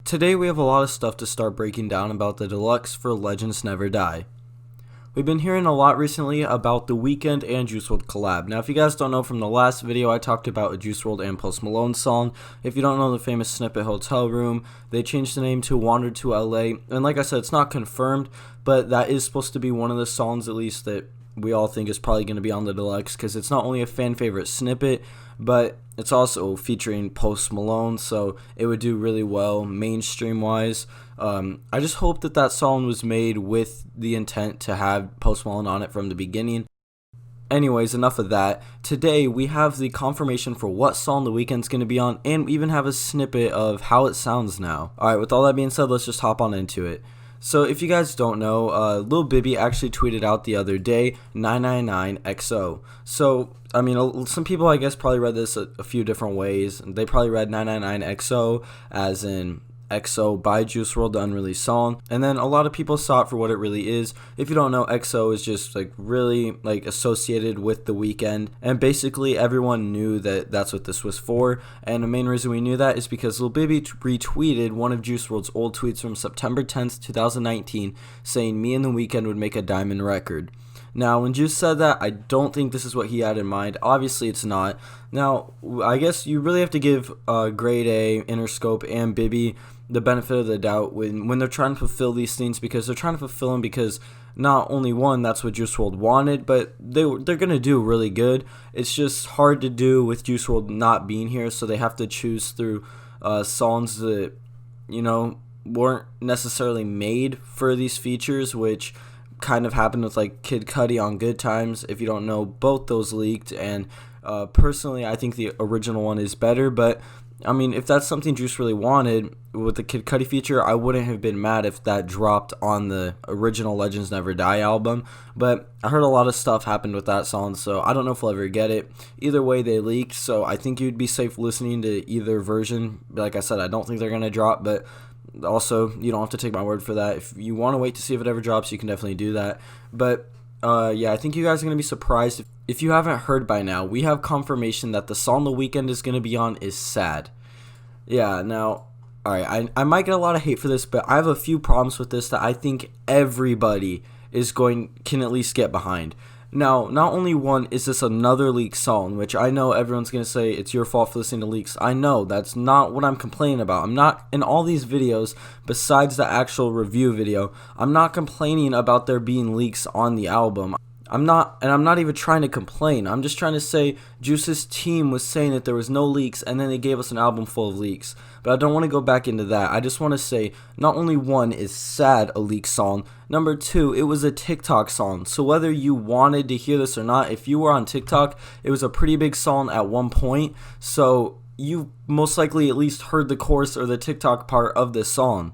Today we have a lot of stuff to start breaking down about the deluxe for Legends Never Die. We've been hearing a lot recently about the Weeknd and Juice WRLD collab. Now, if you guys don't know, from the last video I talked about a Juice WRLD and Post Malone song. If you don't know the famous snippet Hotel Room, they changed the name to Wandered to LA. And like I said, it's not confirmed, but that is supposed to be one of the songs at least that we all think is probably going to be on the deluxe, because it's not only a fan favorite snippet, but it's also featuring Post Malone, so it would do really well mainstream wise. I just hope that that song was made with the intent to have Post Malone on it from the beginning. Anyways, enough of that. Today we have the confirmation for what song the Weeknd's going to be on, and we even have a snippet of how it sounds now. Alright, with all that being said, let's just hop on into it. So if you guys don't know, Lil Bibby actually tweeted out the other day 999XO. So I mean, some people I guess probably read this a few different ways. They probably read 999XO as in XO by Juice WRLD, the unreleased song, and then a lot of people saw it for what it really is. If you don't know, XO is just like really like associated with the Weeknd, and basically everyone knew that that's what this was for. And the main reason we knew that is because Lil Bibby retweeted one of Juice WRLD's old tweets from September 10th, 2019, saying me and the Weeknd would make a diamond record. Now, when Juice said that, I don't think this is what he had in mind. Obviously, it's not. Now, I guess you really have to give Grade A, Interscope, and Bibby the benefit of the doubt when they're trying to fulfill these things, because they're trying to fulfill them because not only one, that's what Juice WRLD wanted, but they're going to do really good. It's just hard to do with Juice WRLD not being here, so they have to choose through songs that, you know, weren't necessarily made for these features, which kind of happened with like Kid Cudi on Good Times. If you don't know, both those leaked, and personally I think the original one is better, but I mean, if that's something Juice really wanted with the Kid Cudi feature, I wouldn't have been mad if that dropped on the original Legends Never Die album. But I heard a lot of stuff happened with that song, so I don't know if we'll ever get it. Either way, they leaked, so I think you'd be safe listening to either version. Like I said, I don't think they're going to drop, but also, you don't have to take my word for that. If you want to wait to see if it ever drops, you can definitely do that. But yeah, I think you guys are going to be surprised. If you haven't heard by now, we have confirmation that the song the Weeknd is going to be on is Sad. Yeah, now, alright, I might get a lot of hate for this, but I have a few problems with this that I think everybody can at least get behind. Now, not only one is this another leaked song, which I know everyone's going to say it's your fault for listening to leaks. I know, that's not what I'm complaining about. I'm not, in all these videos, besides the actual review video, I'm not complaining about there being leaks on the album. I'm not even trying to complain. I'm just trying to say Juice's team was saying that there was no leaks, and then they gave us an album full of leaks. But I don't want to go back into that. I just want to say, not only one is Sad a leaked song, number two, it was a TikTok song. So whether you wanted to hear this or not, if you were on TikTok, it was a pretty big song at one point. So you most likely at least heard the chorus or the TikTok part of this song.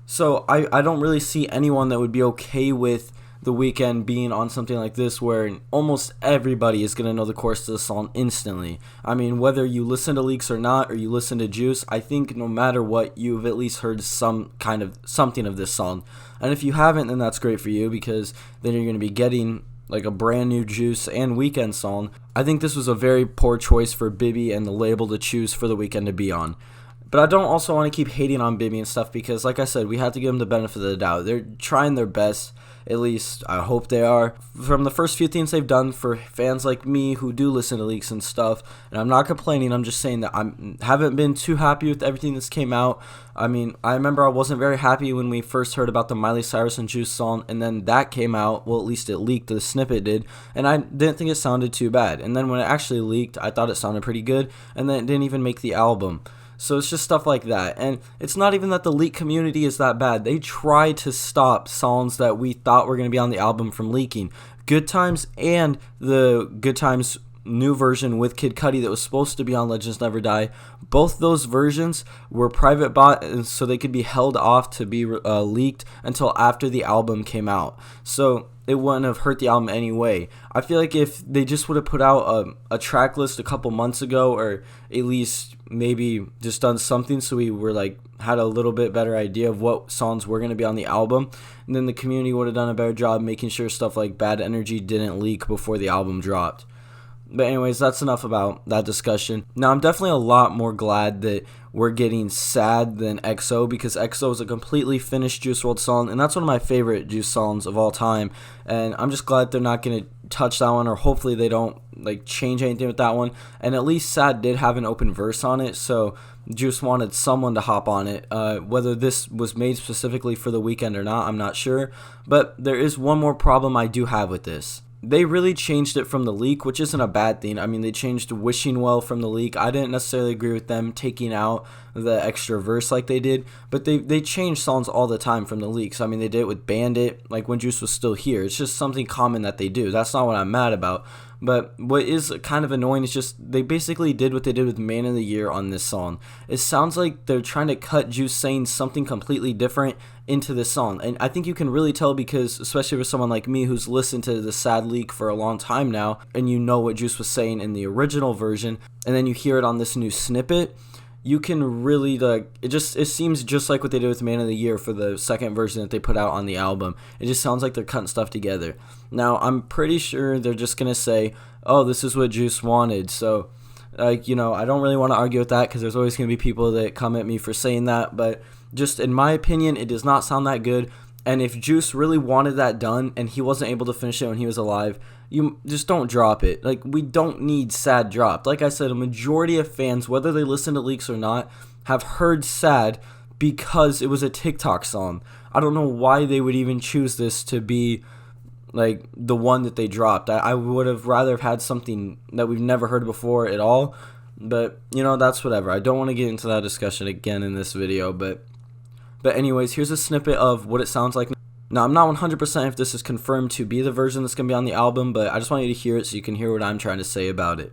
So I don't really see anyone that would be okay with the Weeknd being on something like this where almost everybody is going to know the chorus to the song instantly. I mean, whether you listen to leaks or not, or you listen to Juice, I think no matter what, you've at least heard something of this song. And if you haven't, then that's great for you, because then you're going to be getting like a brand new Juice and Weeknd song. I think this was a very poor choice for Bibby and the label to choose for the Weeknd to be on. But I don't also want to keep hating on Bibby and stuff, because like I said, we have to give them the benefit of the doubt. They're trying their best. At least I hope they are. From the first few things they've done for fans like me who do listen to leaks and stuff, and I'm not complaining, I'm just saying that I haven't been too happy with everything that's came out. I mean, I remember I wasn't very happy when we first heard about the Miley Cyrus and Juice song, and then that came out, well, at least it leaked, the snippet did, and I didn't think it sounded too bad. And then when it actually leaked, I thought it sounded pretty good, and then it didn't even make the album. So it's just stuff like that. And it's not even that the leak community is that bad. They try to stop songs that we thought were going to be on the album from leaking. Good Times and the Good Times new version with Kid Cudi that was supposed to be on Legends Never Die, both those versions were private bought, and so they could be held off to be leaked until after the album came out. So it wouldn't have hurt the album anyway. I feel like if they just would have put out a track list a couple months ago, or at least maybe just done something so we were like had a little bit better idea of what songs were going to be on the album, and then the community would have done a better job making sure stuff like Bad Energy didn't leak before the album dropped. But anyways, that's enough about that discussion. Now, I'm definitely a lot more glad that we're getting Sad than XO, because XO is a completely finished Juice WRLD song, and that's one of my favorite Juice songs of all time. And I'm just glad they're not going to touch that one, or hopefully they don't like change anything with that one. And at least Sad did have an open verse on it, so Juice wanted someone to hop on it. Whether this was made specifically for The Weeknd or not, I'm not sure. But there is one more problem I do have with this. They really changed it from the leak, which isn't a bad thing. I mean, they changed Wishing Well from the leak. I didn't necessarily agree with them taking out the extra verse like they did, but they change songs all the time from the leaks. I mean, they did it with Bandit, like when Juice was still here. It's just something common that they do. That's not what I'm mad about. But what is kind of annoying is just they basically did what they did with Man of the Year on this song. It sounds like they're trying to cut Juice saying something completely different into this song. And I think you can really tell, because especially for someone like me who's listened to the Sad leak for a long time now, and you know what Juice was saying in the original version, and then you hear it on this new snippet, you can really like it seems just like what they did with Man of the Year for the second version that they put out on the album. It just sounds like they're cutting stuff together. Now, I'm pretty sure they're just gonna say, oh, this is what Juice wanted. So like, you know, I don't really want to argue with that, because there's always gonna be people that come at me for saying that, but just in my opinion, it does not sound that good. And if Juice really wanted that done and he wasn't able to finish it when he was alive, you just don't drop it. Like, we don't need Sad dropped. Like I said, a majority of fans, whether they listen to leaks or not, have heard Sad because it was a TikTok song. I don't know why they would even choose this to be like the one that they dropped. I would have rather have had something that we've never heard before at all. But, you know, that's whatever. I don't want to get into that discussion again in this video, but anyways, here's a snippet of what it sounds like. Now, I'm not 100% if this is confirmed to be the version that's going to be on the album, but I just want you to hear it so you can hear what I'm trying to say about it.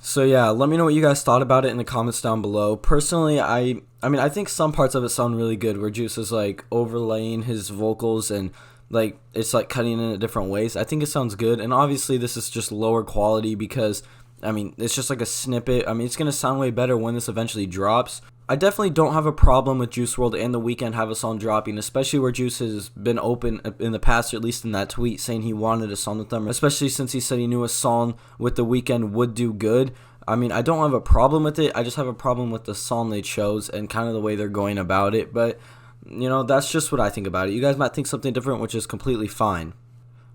So yeah, let me know what you guys thought about it in the comments down below. Personally, I mean, I think some parts of it sound really good, where Juice is like overlaying his vocals and like it's like cutting in different ways. I think it sounds good, and obviously this is just lower quality because, I mean, it's just like a snippet. I mean, it's gonna sound way better when this eventually drops. I definitely don't have a problem with Juice WRLD and The Weeknd have a song dropping, especially where Juice has been open in the past, or at least in that tweet, saying he wanted a song with them, especially since he said he knew a song with The Weeknd would do good. I mean, I don't have a problem with it. I just have a problem with the song they chose and kind of the way they're going about it. But, you know, that's just what I think about it. You guys might think something different, which is completely fine.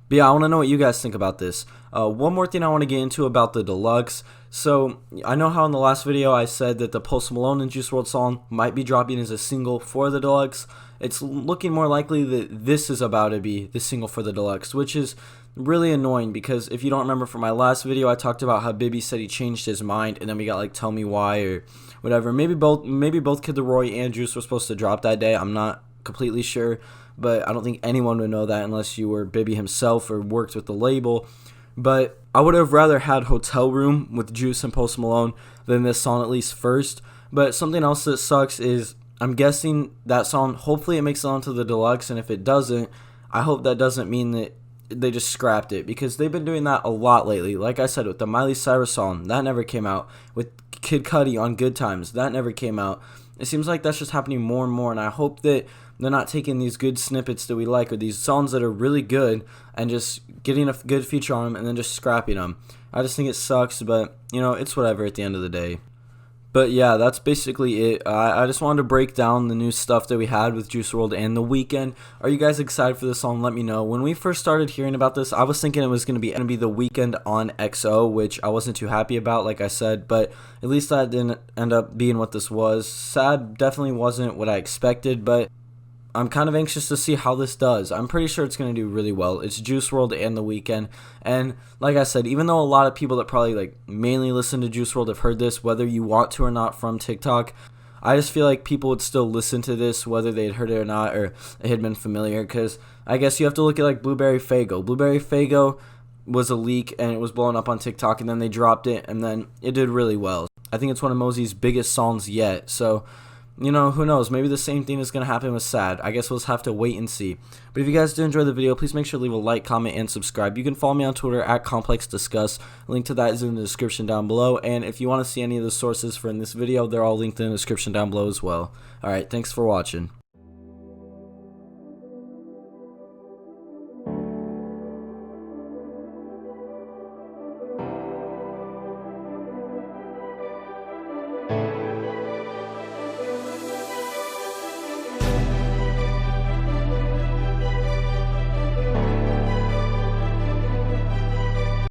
But yeah, I want to know what you guys think about this. One more thing I want to get into about the deluxe. So, I know how in the last video I said that the Post Malone and Juice WRLD song might be dropping as a single for the deluxe. It's looking more likely that this is about to be the single for the deluxe, which is really annoying, because if you don't remember from my last video, I talked about how Bibby said he changed his mind, and then we got like Tell Me Why or whatever. Maybe both Kid Laroi and Juice were supposed to drop that day. I'm not completely sure, but I don't think anyone would know that unless you were Bibby himself or worked with the label. But I would have rather had Hotel Room with Juice and Post Malone than this song, at least first. But something else that sucks is I'm guessing that song, hopefully it makes it onto the deluxe, and if it doesn't, I hope that doesn't mean that they just scrapped it, because they've been doing that a lot lately. Like I said, with the Miley Cyrus song, that never came out. With Kid Cudi on Good Times, that never came out. It seems like that's just happening more and more, and I hope that they're not taking these good snippets that we like, or these songs that are really good, and just getting a good feature on them and then just scrapping them. I just think it sucks, but, you know, it's whatever at the end of the day. But yeah, that's basically it. I just wanted to break down the new stuff that we had with Juice WRLD and The Weeknd. Are you guys excited for this song? Let me know. When we first started hearing about this, I was thinking it was going to be The Weeknd on XO, which I wasn't too happy about, like I said, but at least that didn't end up being what this was. Sad definitely wasn't what I expected, but I'm kind of anxious to see how this does. I'm pretty sure it's going to do really well. It's Juice WRLD and The Weeknd. And like I said, even though a lot of people that probably like mainly listen to Juice WRLD have heard this, whether you want to or not from TikTok, I just feel like people would still listen to this whether they had heard it or not, or it had been familiar, because I guess you have to look at like Blueberry Faygo. Blueberry Faygo was a leak and it was blowing up on TikTok, and then they dropped it and then it did really well. I think it's one of Mosey's biggest songs yet. So you know, who knows, maybe the same thing is going to happen with Sad. I guess we'll just have to wait and see. But if you guys did enjoy the video, please make sure to leave a like, comment, and subscribe. You can follow me on Twitter at ComplexDiscuss. Link to that is in the description down below. And if you want to see any of the sources for in this video, they're all linked in the description down below as well. Alright, thanks for watching.